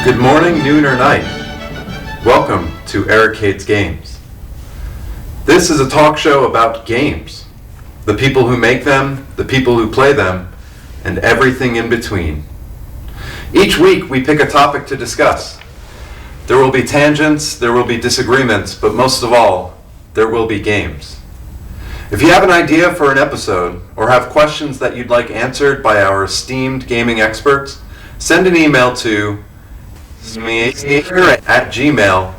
Good morning, noon, or night. Welcome to Eric Hates Games. This is a talk show about games, the people who make them, the people who play them, and everything in between. Each week we pick a topic to discuss. There will be tangents, there will be disagreements, but most of all, there will be games. If you have an idea for an episode or have questions that you'd like answered by our esteemed gaming experts, send an email to @gmail.com.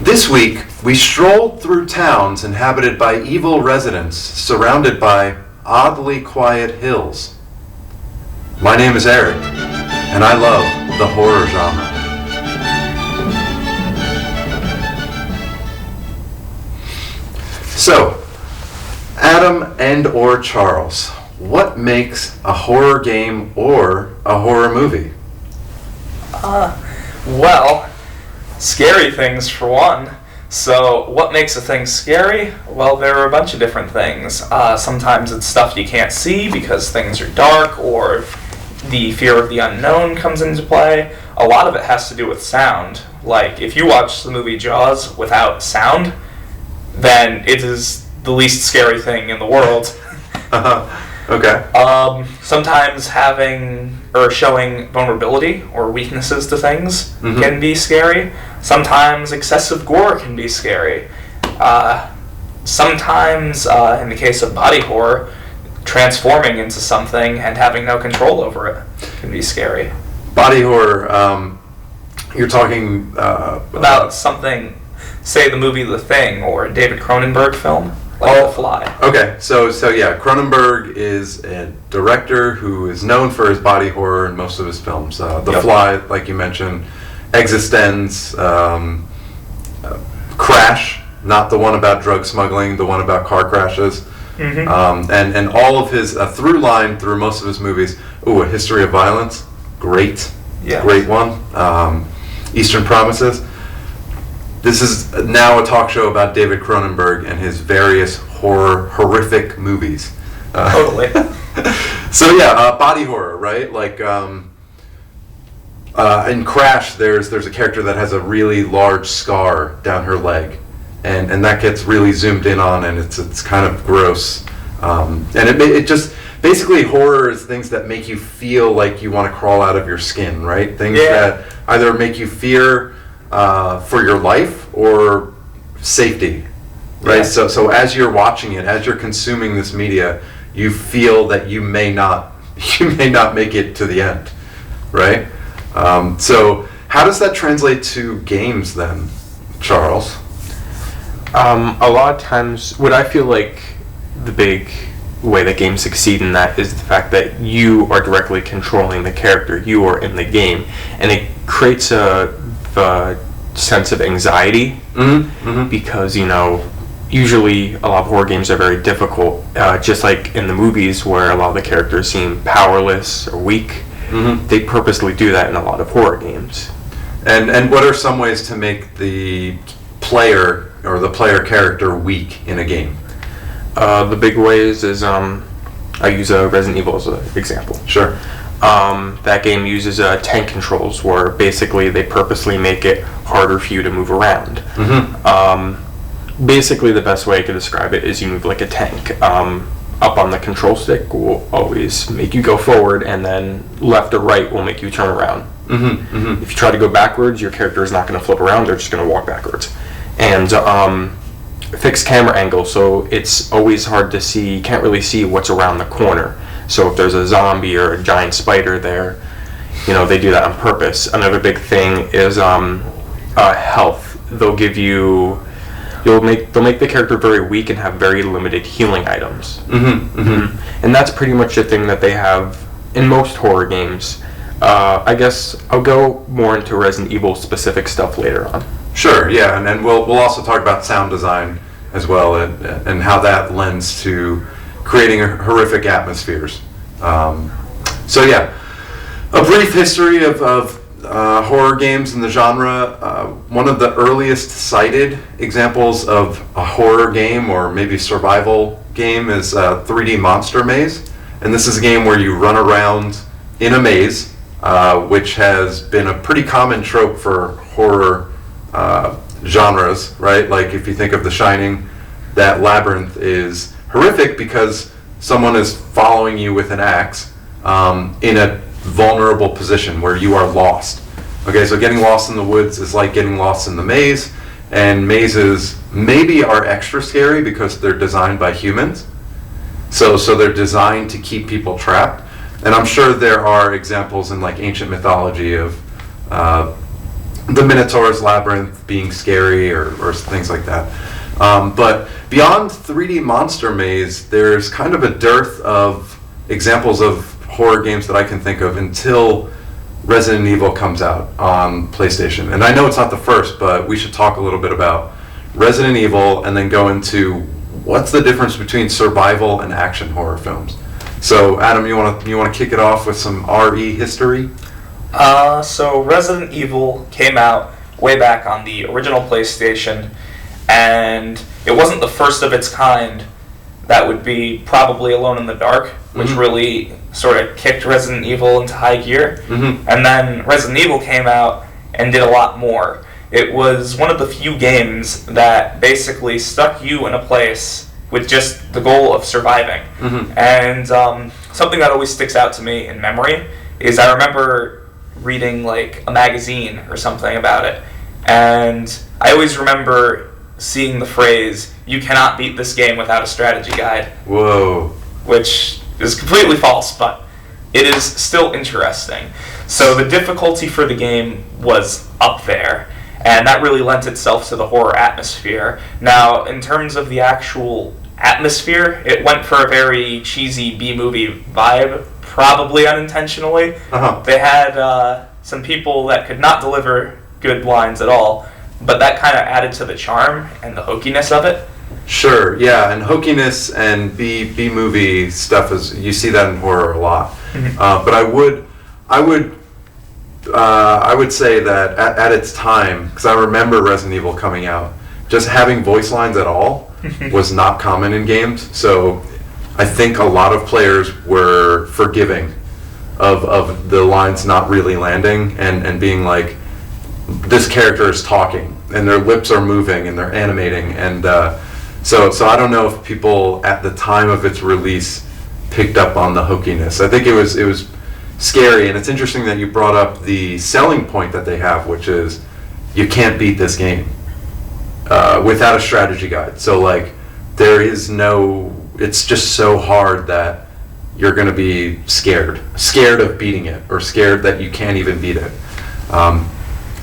This week, we strolled through towns inhabited by evil residents surrounded by oddly quiet hills. My name is Eric, and I love the horror genre. So, Adam and or Charles, what makes a horror game or a horror movie? Well, scary things for one. So what makes a thing scary? Well, there are a bunch of different things. Sometimes it's stuff you can't see because things are dark, or the fear of the unknown comes into play. A lot of it has to do with sound. Like, if you watch the movie Jaws without sound, then it is the least scary thing in the world. Okay. Sometimes having or showing vulnerability or weaknesses to things can be scary. Sometimes excessive gore can be scary. Sometimes, in the case of body horror, transforming into something and having no control over it can be scary. Body horror, you're talking about something, say the movie The Thing or a David Cronenberg film. Like The Fly. Okay, so yeah, Cronenberg is a director who is known for his body horror in most of his films. The Fly, like you mentioned, Existence, Crash, not the one about drug smuggling, the one about car crashes, and all of his through line through most of his movies. A History of Violence, great one. Eastern Promises. This is now a talk show about David Cronenberg and his various horrific movies. Totally. So yeah, body horror, right? Like in Crash, there's a character that has a really large scar down her leg, and that gets really zoomed in on, and it's kind of gross. And it just basically, horror is things that make you feel like you want to crawl out of your skin, right? Things that either make you fear for your life or safety, right? So as you're watching it, as you're consuming this media, you feel that you may not make it to the end, right? So how does that translate to games then, Charles? A lot of times, what I feel like the big way that games succeed in that is the fact that you are directly controlling the character, you are in the game, and it creates a sense of anxiety because, usually a lot of horror games are very difficult, just like in the movies where a lot of the characters seem powerless or weak. They purposely do that in a lot of horror games. And what are some ways to make the player or the player character weak in a game? The big ways is I use Resident Evil as an example. Sure. That game uses tank controls where basically they purposely make it harder for you to move around. Basically, the best way I could describe it is you move like a tank. Up on the control stick will always make you go forward, and then left or right will make you turn around. If you try to go backwards, your character is not going to flip around, they're just going to walk backwards. And fixed camera angle, so it's always hard to see, you can't really see what's around the corner. So if there's a zombie or a giant spider there, they do that on purpose. Another big thing is health. They'll make the character very weak and have very limited healing items. And that's pretty much the thing that they have in most horror games. I guess I'll go more into Resident Evil specific stuff later on. Sure, yeah, and then we'll also talk about sound design as well, and how that lends to creating horrific atmospheres. So yeah, a brief history of horror games in the genre. One of the earliest cited examples of a horror game or maybe survival game is 3D Monster Maze, and this is a game where you run around in a maze which has been a pretty common trope for horror genres, right? Like if you think of The Shining, that labyrinth is horrific because someone is following you with an axe in a vulnerable position where you are lost. Okay, so getting lost in the woods is like getting lost in the maze, and mazes maybe are extra scary because they're designed by humans. So they're designed to keep people trapped. And I'm sure there are examples in like ancient mythology of the Minotaur's labyrinth being scary or things like that. But beyond 3D Monster Maze, there's kind of a dearth of examples of horror games that I can think of until Resident Evil comes out on PlayStation. And I know it's not the first, but we should talk a little bit about Resident Evil and then go into what's the difference between survival and action horror films. So Adam, you want to kick it off with some RE history? So Resident Evil came out way back on the original PlayStation, and it wasn't the first of its kind. That would be probably Alone in the Dark, which really sort of kicked Resident Evil into high gear. And then Resident Evil came out and did a lot more. It was one of the few games that basically stuck you in a place with just the goal of surviving. And something that always sticks out to me in memory is I remember reading like a magazine or something about it, and I always remember seeing the phrase, "You cannot beat this game without a strategy guide." Whoa. Which is completely false, but it is still interesting. So the difficulty for the game was up there, and that really lent itself to the horror atmosphere. Now, in terms of the actual atmosphere, it went for a very cheesy B-movie vibe, probably unintentionally. They had some people that could not deliver good lines at all, but that kind of added to the charm and the hokiness of it. Sure, yeah, and hokiness and B-movie stuff is, you see that in horror a lot. But I would say that at its time, because I remember Resident Evil coming out, just having voice lines at all was not common in games. So I think a lot of players were forgiving of the lines not really landing and being like, this character is talking and their lips are moving and they're animating, and so I don't know if people at the time of its release picked up on the hokiness. I think it was scary, and it's interesting that you brought up the selling point that they have, which is you can't beat this game without a strategy guide. So like there is no, it's just so hard that you're going to be scared of beating it, or scared that you can't even beat it.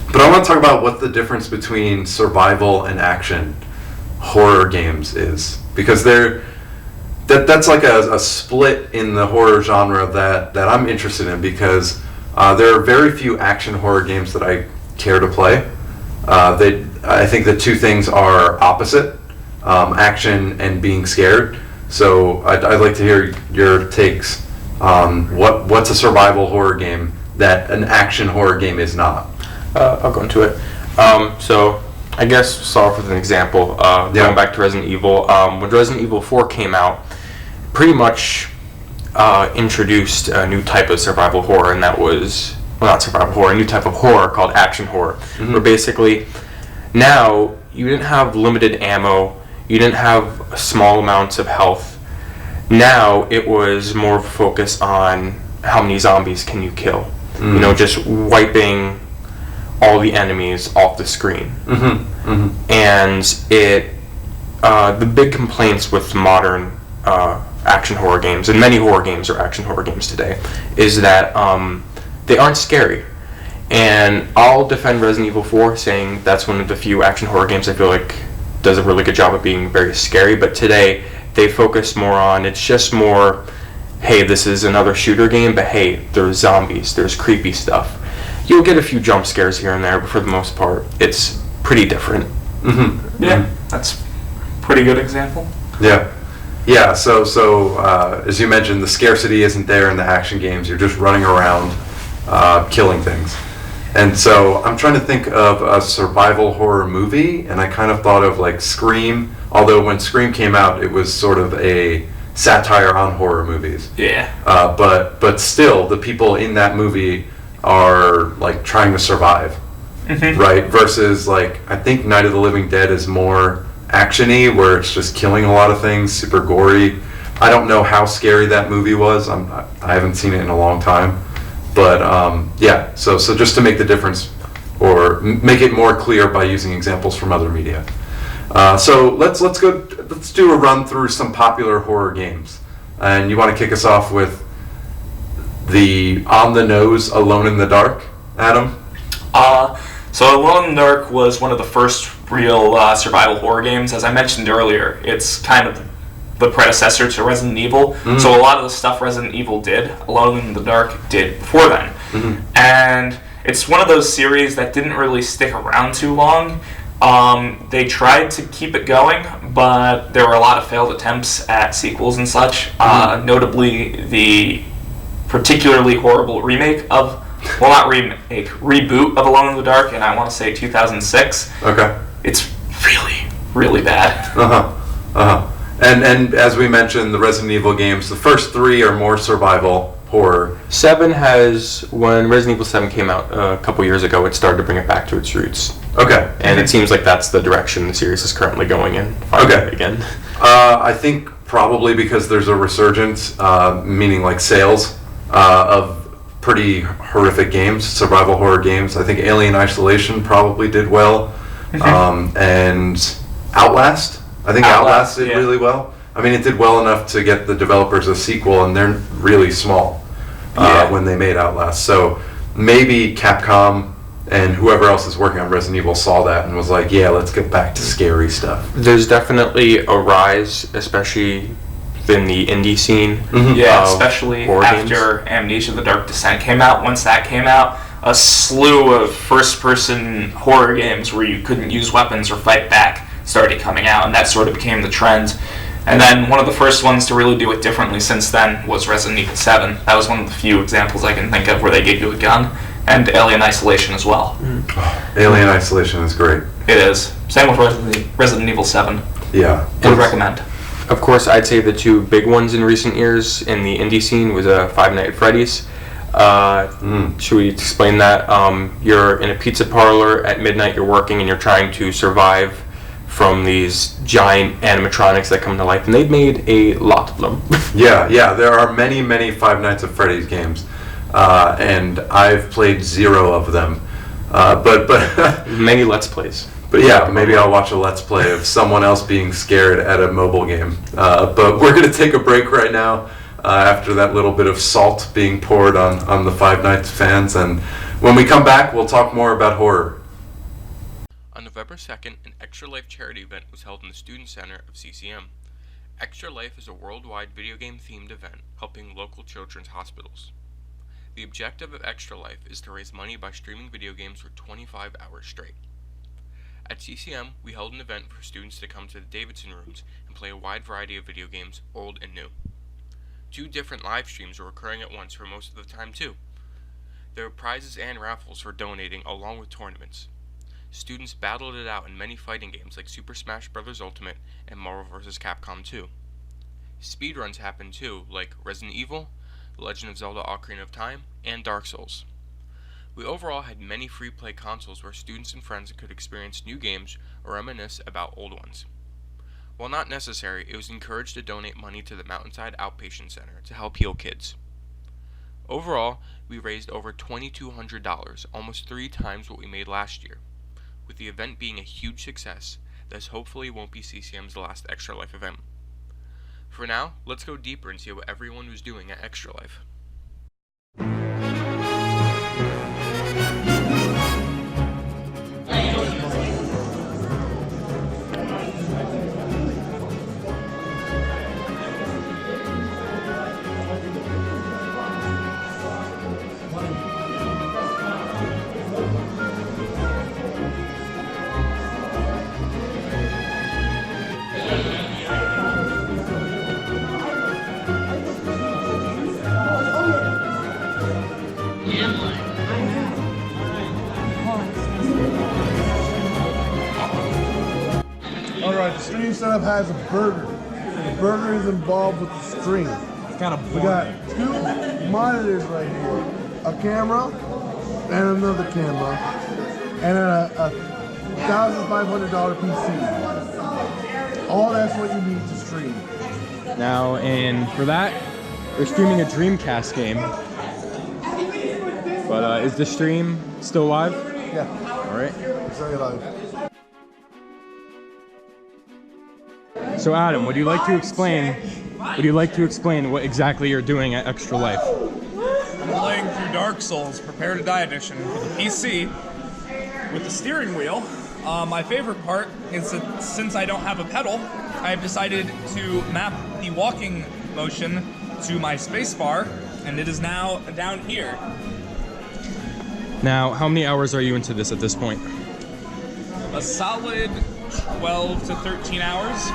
But I want to talk about what the difference between survival and action horror games is, because that's like a split in the horror genre that I'm interested in, because there are very few action horror games that I care to play. I think the two things are opposite, action and being scared. So I'd like to hear your takes on what's a survival horror game that an action horror game is not. I'll go into it. So I guess start off with an example. Going back to Resident Evil, when Resident Evil 4 came out, pretty much introduced a new type of survival horror, and that was, well, not survival horror, a new type of horror called action horror, where basically now you didn't have limited ammo, you didn't have small amounts of health. Now it was more of a focus on how many zombies can you kill. You know, just wiping all the enemies off the screen. And it the big complaints with modern action horror games, and many horror games are action horror games today, is that they aren't scary. And I'll defend Resident Evil 4, saying that's one of the few action horror games I feel like does a really good job of being very scary. But today they focus more on, it's just more, hey, this is another shooter game, but hey, there's zombies, there's creepy stuff. You'll get a few jump scares here and there, but for the most part, it's pretty different. Yeah, that's a pretty good example. Yeah. So as you mentioned, the scarcity isn't there in the action games. You're just running around, killing things. And so I'm trying to think of a survival horror movie, and I kind of thought of like Scream. Although when Scream came out, it was sort of a satire on horror movies. Yeah. But still, the people in that movie are like trying to survive, right? Versus like I think Night of the Living Dead is more action-y, where it's just killing a lot of things, super gory. I don't know how scary that movie was. I haven't seen it in a long time, but yeah. So just to make the difference, or make it more clear by using examples from other media. So let's do a run through some popular horror games, and you want to kick us off with the on the nose Alone in the Dark, Adam? So Alone in the Dark was one of the first real survival horror games. As I mentioned earlier, it's kind of the predecessor to Resident Evil. So a lot of the stuff Resident Evil did, Alone in the Dark did before then. And it's one of those series that didn't really stick around too long. They tried to keep it going, but there were a lot of failed attempts at sequels and such. Notably, the particularly horrible remake of, well, not remake, reboot of Alone in the Dark, and I want to say 2006. Okay. It's really, really bad. And as we mentioned, the Resident Evil games, the first 3 are more survival horror. 7 has, when Resident Evil 7 came out a couple years ago, it started to bring it back to its roots. Okay. And it seems like that's the direction the series is currently going in. Okay. Again. I think probably because there's a resurgence, meaning like sales, of pretty horrific games, survival horror games. I think Alien Isolation probably did well. And Outlast. I think Outlast did really well. I mean, it did well enough to get the developers a sequel, and they're really small when they made Outlast. So maybe Capcom and whoever else is working on Resident Evil saw that and was like, yeah, let's get back to scary stuff. There's definitely a rise, especially in the indie scene. Yeah, especially after Amnesia: The Dark Descent came out. Once that came out, a slew of first-person horror games where you couldn't use weapons or fight back started coming out, and that sort of became the trend. And then one of the first ones to really do it differently since then was Resident Evil 7. That was one of the few examples I can think of where they gave you a gun. And Alien Isolation as well. Alien Isolation is great. It is. Same with Resident Evil 7. Yeah. Would recommend. Of course, I'd say the 2 big ones in recent years in the indie scene was Five Nights at Freddy's. Should we explain that? You're in a pizza parlor at midnight, you're working, and you're trying to survive from these giant animatronics that come to life, and they've made a lot of them. Yeah, there are many Five Nights at Freddy's games. And I've played 0 of them, but many Let's Plays. But yeah, maybe I'll watch a Let's Play of someone else being scared at a mobile game. But we're going to take a break right now after that little bit of salt being poured on the Five Nights fans, and when we come back, we'll talk more about horror. On November 2nd, an Extra Life charity event was held in the Student Center of CCM. Extra Life is a worldwide video game themed event helping local children's hospitals. The objective of Extra Life is to raise money by streaming video games for 25 hours straight. At CCM, we held an event for students to come to the Davidson rooms and play a wide variety of video games, old and new. 2 different live streams were occurring at once for most of the time too. There were prizes and raffles for donating along with tournaments. Students battled it out in many fighting games like Super Smash Bros. Ultimate and Marvel vs. Capcom 2. Speedruns happened too, like Resident Evil, The Legend of Zelda: Ocarina of Time, and Dark Souls. We overall had many free play consoles where students and friends could experience new games or reminisce about old ones. While not necessary, it was encouraged to donate money to the Mountainside Outpatient Center to help heal kids. Overall, we raised over $2,200, almost 3 times what we made last year, with the event being a huge success. This hopefully won't be CCM's last Extra Life event. For now, let's go deeper and see what everyone was doing at Extra Life. Alright, the stream setup has a burger. The burger is involved with the stream. It's kind of We got 2 monitors right here, a camera, and another camera, and a $1,500 PC. All that's what you need to stream. Now, and for that, we're streaming a Dreamcast game. But is the stream still live? Yeah. All right. It's very live. So Adam, would you like to explain what exactly you're doing at Extra Life? I'm playing through Dark Souls Prepare to Die Edition for the PC with the steering wheel. My favorite part is that since I don't have a pedal, I've decided to map the walking motion to my spacebar, and it is now down here. Now, how many hours are you into this at this point? A solid 12 to 13 hours.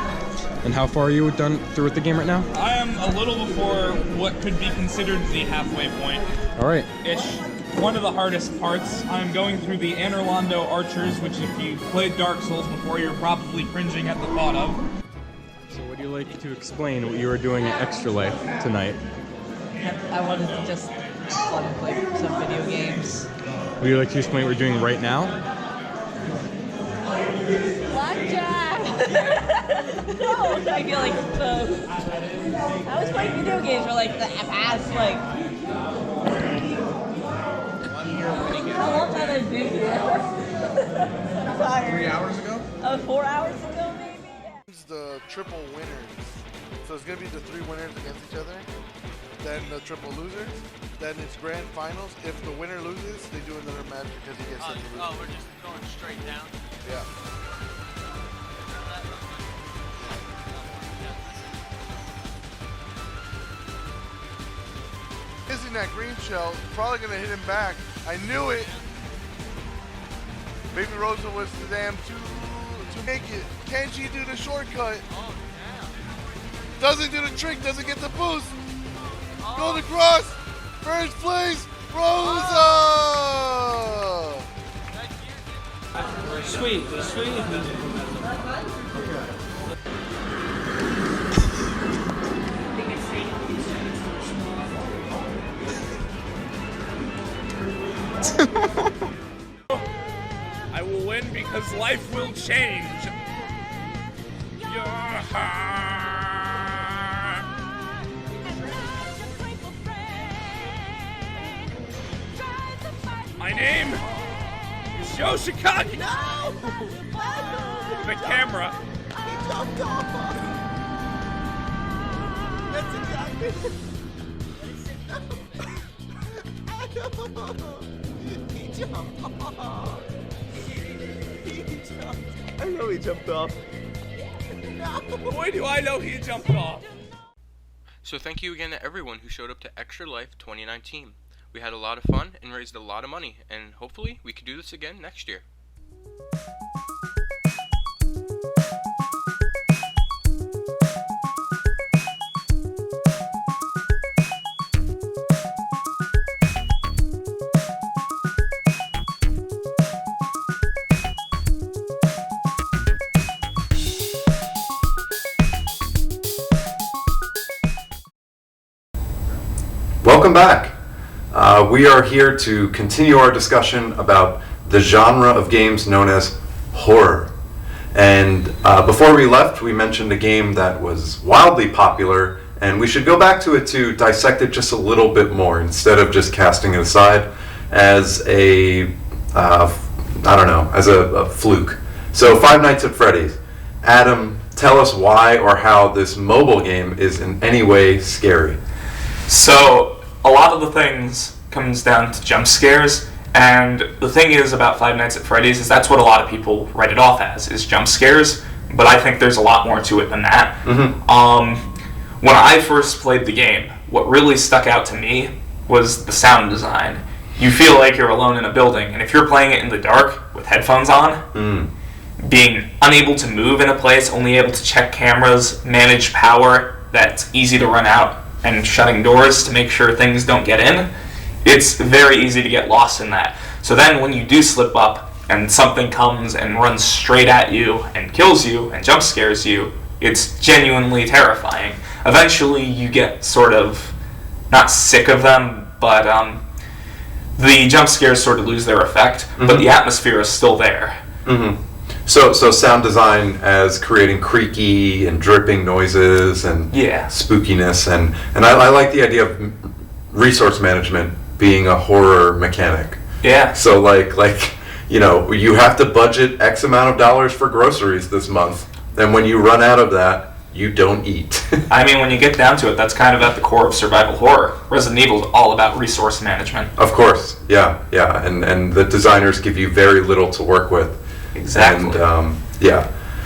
And how far are you done through with the game right now? I am a little before what could be considered the halfway point. All right. Ish. One of the hardest parts, I'm going through the Anorlando Archers, which if you played Dark Souls before, you're probably cringing at the thought of. So would you like to explain what you are doing at Extra Life tonight? I wanted to just fun and play some video games. Would you like to explain what we're doing right now? Blackjack! No, I feel like I was playing video games for like the past how long have I been here? I'm tired. 3 hours ago? 4 hours ago, maybe? It's the triple winners. So it's going to be the 3 winners against each other, then the triple losers, then it's grand finals. If the winner loses, they do another match because he gets sent to lose. Oh, we're just going straight down? Yeah. Missing that green shell, probably going to hit him back. I knew it. Baby Rosa was the damn too naked. Can she do the shortcut? Oh, damn. Doesn't do the trick, doesn't get the boost. Go to cross. First place, Rosa. Sweet, sweet. I will win because life will change. My name is Yoshikage. No! The camera. He jumped off. That's exactly. He jumped off. I know he jumped off. No. Boy, do I know he jumped off. So thank you again to everyone who showed up to Extra Life 2019. We had a lot of fun and raised a lot of money, and hopefully we can do this again next year. Welcome back. We are here to continue our discussion about the genre of games known as horror. And before we left, we mentioned a game that was wildly popular, and we should go back to it to dissect it just a little bit more instead of just casting it aside as a fluke. So Five Nights at Freddy's. Adam, tell us why or how this mobile game is in any way scary. So a lot of the things comes down to jump scares, and the thing is about Five Nights at Freddy's is that's what a lot of people write it off as, is jump scares, but I think there's a lot more to it than that. When I first played the game, what really stuck out to me was the sound design. You feel like you're alone in a building, and if you're playing it in the dark with headphones on, being unable to move in a place, only able to check cameras, manage power that's easy to run out, and shutting doors to make sure things don't get in, it's very easy to get lost in that. So then when you do slip up and something comes and runs straight at you and kills you and jump scares you, it's genuinely terrifying. Eventually you get sort of, not sick of them, but the jump scares sort of lose their effect, but the atmosphere is still there. So sound design as creating creaky and dripping noises and spookiness, and I like the idea of resource management being a horror mechanic. Yeah. So like you have to budget X amount of dollars for groceries this month, and when you run out of that, you don't eat. I mean, when you get down to it, that's kind of at the core of survival horror. Resident Evil is all about resource management. Of course, yeah, and the designers give you very little to work with. Exactly. And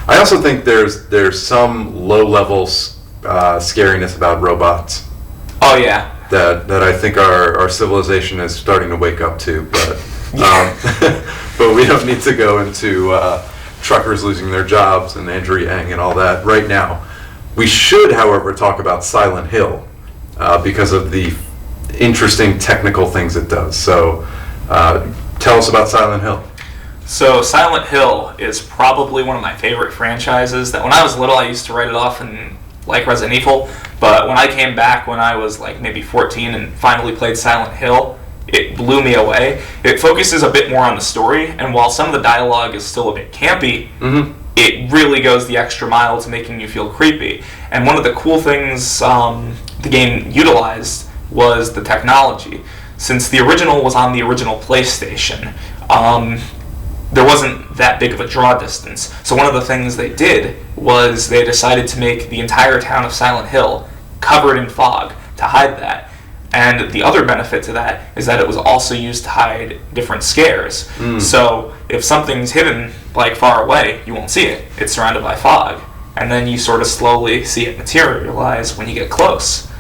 I also think there's some low-level scariness about robots. Oh yeah. That I think our civilization is starting to wake up to, but but we don't need to go into truckers losing their jobs and Andrew Yang and all that right now. We should, however, talk about Silent Hill because of the interesting technical things it does. So tell us about Silent Hill. So Silent Hill is probably one of my favorite franchises. That when I was little, I used to write it off and like Resident Evil, but when I came back when I was like maybe 14 and finally played Silent Hill, it blew me away. It focuses a bit more on the story, and while some of the dialogue is still a bit campy, it really goes the extra mile to making you feel creepy. And one of the cool things the game utilized was the technology. Since the original was on the original PlayStation, there wasn't that big of a draw distance. So one of the things they did was they decided to make the entire town of Silent Hill covered in fog to hide that. And the other benefit to that is that it was also used to hide different scares. So if something's hidden like far away, you won't see it. It's surrounded by fog. And then you sort of slowly see it materialize when you get close.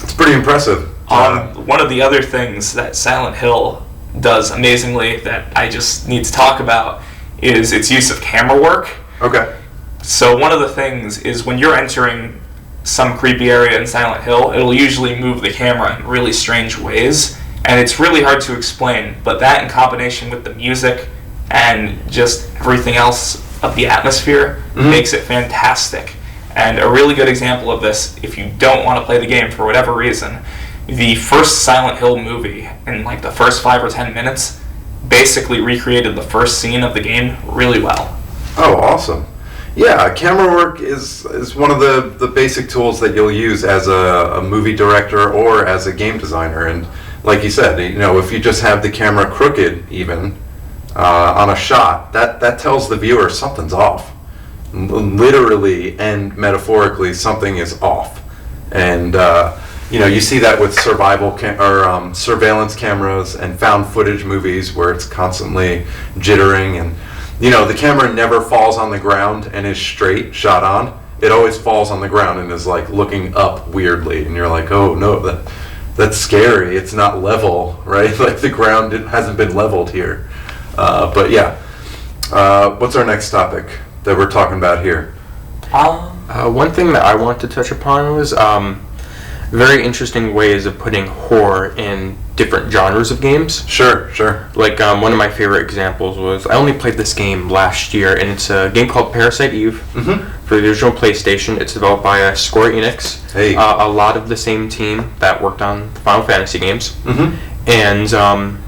It's pretty impressive. One of the other things that Silent Hill does amazingly that I just need to talk about is its use of camera work. Okay. So one of the things is when you're entering some creepy area in Silent Hill, it'll usually move the camera in really strange ways, and it's really hard to explain, but that in combination with the music and just everything else of the atmosphere makes it fantastic. And a really good example of this, if you don't want to play the game for whatever reason, the first Silent Hill movie, in like the first 5 or 10 minutes, basically recreated the first scene of the game really well. Oh, awesome. Yeah, camera work is one of the basic tools that you'll use as a movie director or as a game designer. And like you said, if you just have the camera crooked even on a shot, that tells the viewer something's off. Literally and metaphorically, something is off. And you see that with surveillance cameras and found footage movies where it's constantly jittering, and the camera never falls on the ground and is straight shot on. It always falls on the ground and is like looking up weirdly, and you're like, oh no, that's scary. It's not level, right? Like the ground hasn't been leveled here. But yeah, what's our next topic that we're talking about here? One thing that I want to touch upon was very interesting ways of putting horror in different genres of games. Sure. Like one of my favorite examples was, I only played this game last year, and it's a game called Parasite Eve for the original PlayStation. It's developed by Square Enix, a lot of the same team that worked on the Final Fantasy games. And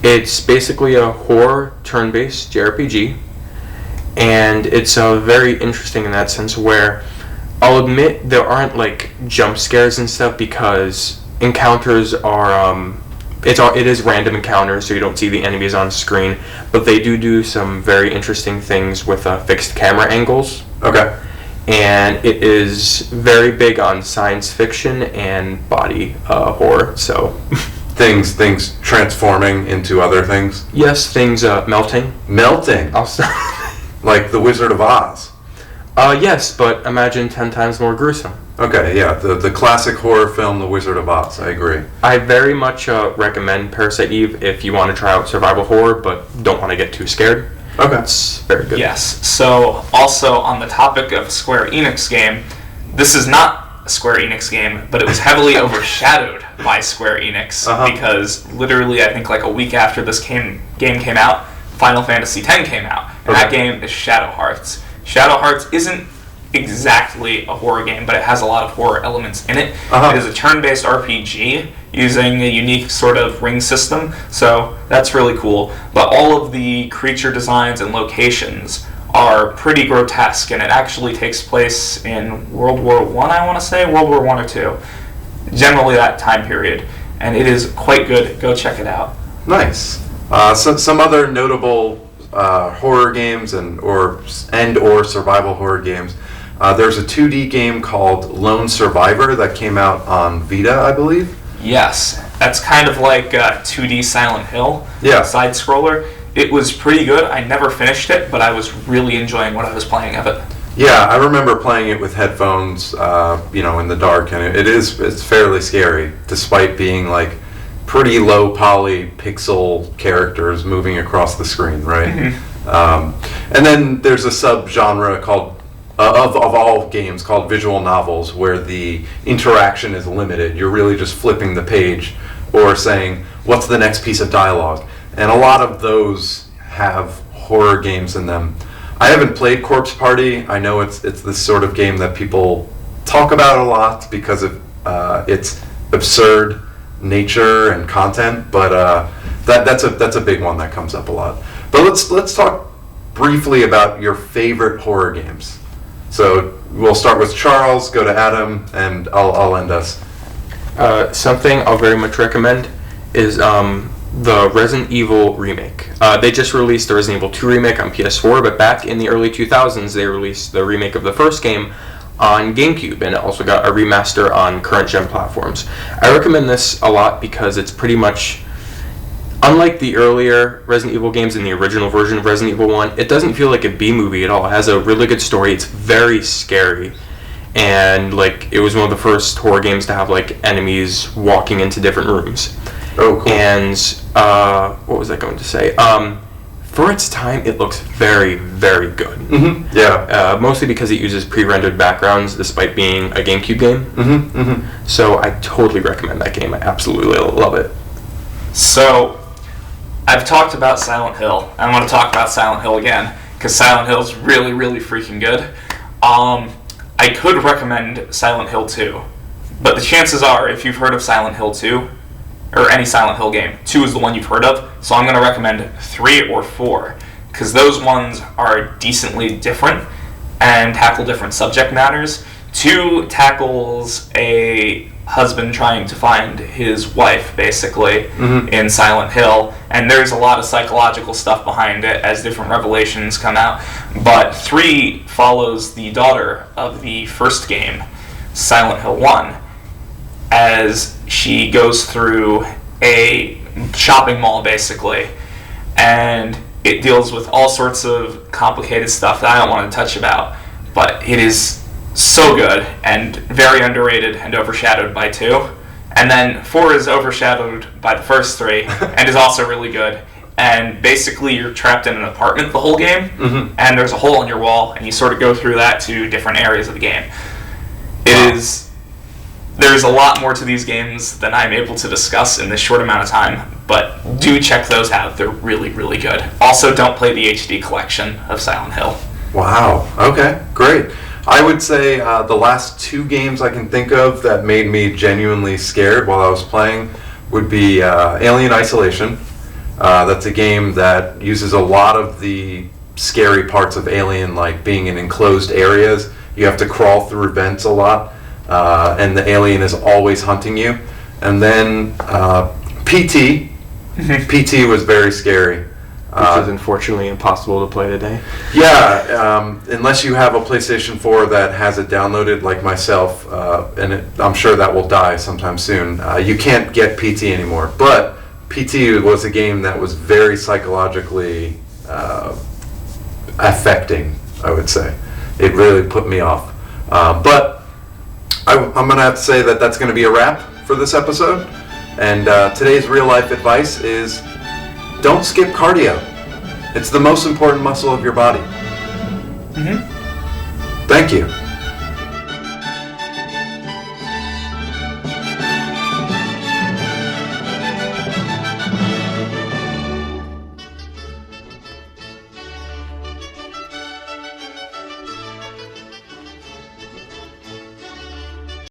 it's basically a horror turn-based JRPG, and it's very interesting in that sense where I'll admit there aren't like jump scares and stuff because encounters are it is random encounters, so you don't see the enemies on screen, but they do some very interesting things with fixed camera angles. Okay. And it is very big on science fiction and body horror. So things transforming into other things. Yes, things melting. Melting. Like the Wizard of Oz. Yes, but imagine 10 times more gruesome. Okay, yeah, the classic horror film, The Wizard of Oz. I agree. I very much recommend Parasite Eve if you want to try out survival horror, but don't want to get too scared. Okay. It's very good. Yes. So, also on the topic of a Square Enix game, this is not a Square Enix game, but it was heavily overshadowed by Square Enix because literally, I think like a week after this game came out, Final Fantasy X came out, and that game is Shadow Hearts. Shadow Hearts isn't exactly a horror game, but it has a lot of horror elements in it. Uh-huh. It is a turn-based RPG using a unique sort of ring system, so that's really cool. But all of the creature designs and locations are pretty grotesque, and it actually takes place in World War I, I want to say, World War I or II, generally that time period, and it is quite good. Go check it out. Nice. Some other notable horror games or survival horror games. There's a 2D game called Lone Survivor that came out on Vita, I believe. Yes, that's kind of like 2D Silent Hill, Yeah. side scroller. It was pretty good. I never finished it, but I was really enjoying what I was playing of it. Yeah, I remember playing it with headphones, in the dark, and it's fairly scary, despite being like pretty low poly pixel characters moving across the screen, right? Mm-hmm. And then there's a subgenre called of all games called visual novels, where the interaction is limited. You're really just flipping the page or saying, what's the next piece of dialogue? And a lot of those have horror games in them. I haven't played Corpse Party. I know it's this sort of game that people talk about a lot because of its absurd nature and content, but that's a big one that comes up a lot. But let's talk briefly about your favorite horror games. So we'll start with Charles, go to Adam, and I'll end us. Something I'll very much recommend is the Resident Evil remake. They just released the Resident Evil 2 remake on PS4, but back in the early 2000s they released the remake of the first game on GameCube, and it also got a remaster on current-gen platforms. I recommend this a lot because it's pretty much, unlike the earlier Resident Evil games in the original version of Resident Evil 1, it doesn't feel like a B-movie at all. It has a really good story. It's very scary. And it was one of the first horror games to have enemies walking into different rooms. Oh, cool. And what was I going to say? For its time, it looks very, very good. Mm-hmm. Yeah. Mostly because it uses pre-rendered backgrounds, despite being a GameCube game. Mm-hmm. Mm-hmm. So I totally recommend that game. I absolutely love it. So, I've talked about Silent Hill. I want to talk about Silent Hill again, because Silent Hill's really, really freaking good. I could recommend Silent Hill 2, but the chances are, if you've heard of Silent Hill 2, or any Silent Hill game, 2 is the one you've heard of, so I'm going to recommend 3 or 4, because those ones are decently different and tackle different subject matters. 2 tackles a husband trying to find his wife, basically, in Silent Hill, and there's a lot of psychological stuff behind it as different revelations come out. But 3 follows the daughter of the first game, Silent Hill 1, as she goes through a shopping mall, basically, and it deals with all sorts of complicated stuff that I don't want to touch about, but it is so good and very underrated and overshadowed by 2. And then 4 is overshadowed by the first 3 and is also really good. And basically you're trapped in an apartment the whole game, and there's a hole in your wall, and you sort of go through that to different areas of the game. There's a lot more to these games than I'm able to discuss in this short amount of time, but do check those out. They're really, really good. Also, don't play the HD collection of Silent Hill. Wow. Okay, great. I would say the last 2 games I can think of that made me genuinely scared while I was playing would be Alien Isolation. That's a game that uses a lot of the scary parts of Alien, like being in enclosed areas. You have to crawl through vents a lot, and the alien is always hunting you. And then PT. PT was very scary. Which is unfortunately impossible to play today. Yeah, unless you have a PlayStation 4 that has it downloaded like myself, and I'm sure that will die sometime soon. You can't get PT anymore. But PT was a game that was very psychologically affecting, I would say. It really put me off. But I'm going to have to say that that's going to be a wrap for this episode. And today's real life advice is, don't skip cardio. It's the most important muscle of your body. Thank you.